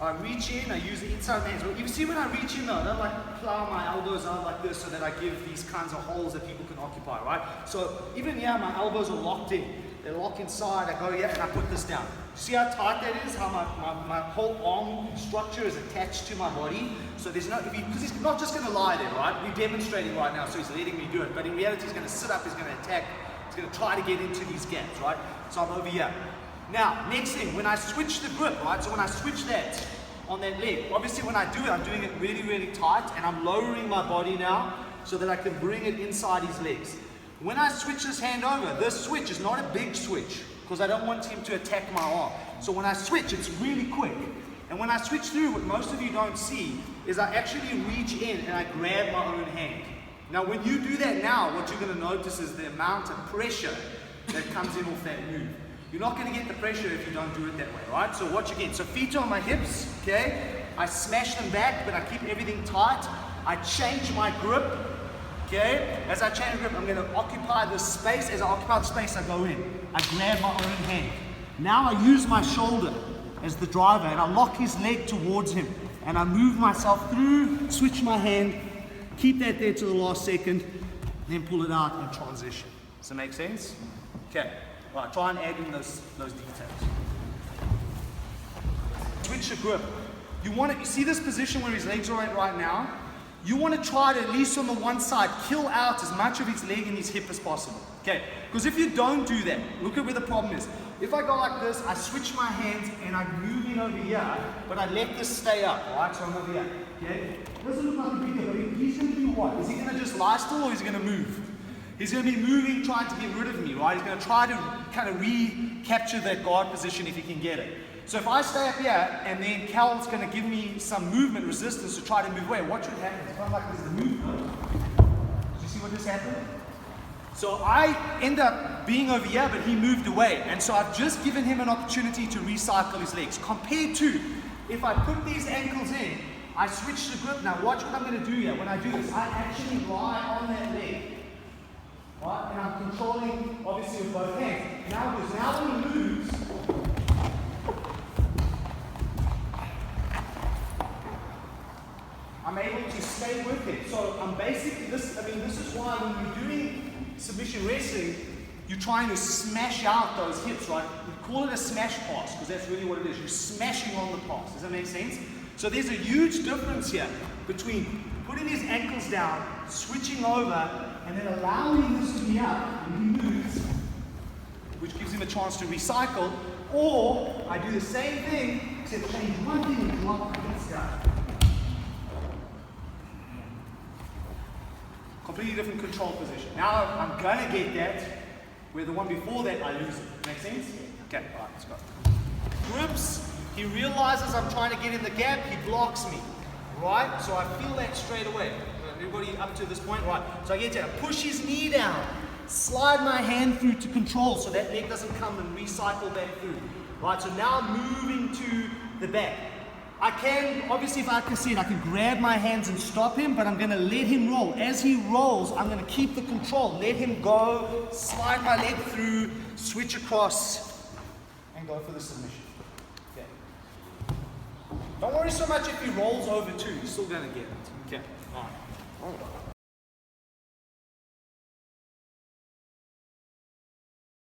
I reach in, I use the inside of my hands. You see when I reach in though, I don't like plow my elbows out like this so that I give these kinds of holes that people can occupy, right? So even here, my elbows are locked in. They're locked inside, I go here and I put this down. See how tight that is? How my whole arm structure is attached to my body. So there's no, because he's not just gonna lie there, right? We're demonstrating right now, so he's letting me do it. But in reality, he's gonna sit up, he's gonna attack, he's gonna try to get into these gaps, right? So I'm over here. Now, next thing, when I switch the grip, right? So when I switch that on that leg, obviously when I do it, I'm doing it really, really tight and I'm lowering my body now so that I can bring it inside his legs. When I switch this hand over, this switch is not a big switch because I don't want him to attack my arm. So when I switch, it's really quick. And when I switch through, what most of you don't see is I actually reach in and I grab my own hand. Now, when you do that now, what you're going to notice is the amount of pressure that comes in off that move. You're not going to get the pressure if you don't do it that way, right? So watch again. So feet are on my hips, okay? I smash them back, but I keep everything tight. I change my grip, okay? As I change the grip, I'm going to occupy the space. As I occupy the space, I go in. I grab my own hand. Now I use my shoulder as the driver, and I lock his leg towards him. And I move myself through, switch my hand, keep that there to the last second, then pull it out and transition. Does that make sense? Okay. Right, try and add in those details. Switch the grip. You see this position where his legs are at right now? You want to try to, at least on the one side, kill out as much of his leg and his hip as possible. Okay, because if you don't do that, look at where the problem is. If I go like this, I switch my hands and I move in over here, but I let this stay up, right? So I'm over here, okay? Doesn't look like a big deal, but he's going to do what? Is he going to just lie still or is he going to move? He's going to be moving, trying to get rid of me, right? He's going to try to kind of recapture that guard position if he can get it. So if I stay up here, and then Cal's going to give me some movement resistance to try to move away, watch what happens. It's kind of like this is a movement. Did you see what just happened? So I end up being over here, but he moved away. And so I've just given him an opportunity to recycle his legs. Compared to, if I put these ankles in, I switch the grip. Now watch what I'm going to do here. When I do this, I actually lie on that leg. Right? And I'm controlling, obviously, with both hands. Now when he moves, I'm able to stay with him. So I'm basically, this is why when you're doing submission wrestling, you're trying to smash out those hips, right? We call it a smash pass, because that's really what it is. You're smashing on the pass. Does that make sense? So there's a huge difference here between putting his ankles down, switching over, and then allowing this to be up when he moves, which gives him a chance to recycle, or I do the same thing, except change one thing and drop the hips down. Completely different control position. Now I'm going to get that, where the one before that I lose it. Make sense? Okay, alright, let's go. Grips, he realizes I'm trying to get in the gap, he blocks me. Right? So I feel that straight away. Everybody up to this point? Right. So I get to push his knee down, slide my hand through to control so that leg doesn't come and recycle back through. Right? So now I'm moving to the back. I can, obviously if I can see it, I can grab my hands and stop him, but I'm going to let him roll. As he rolls, I'm going to keep the control. Let him go, slide my leg through, switch across, and go for the submission. Okay. Don't worry so much if he rolls over too, you're still going to get it. Okay. All right.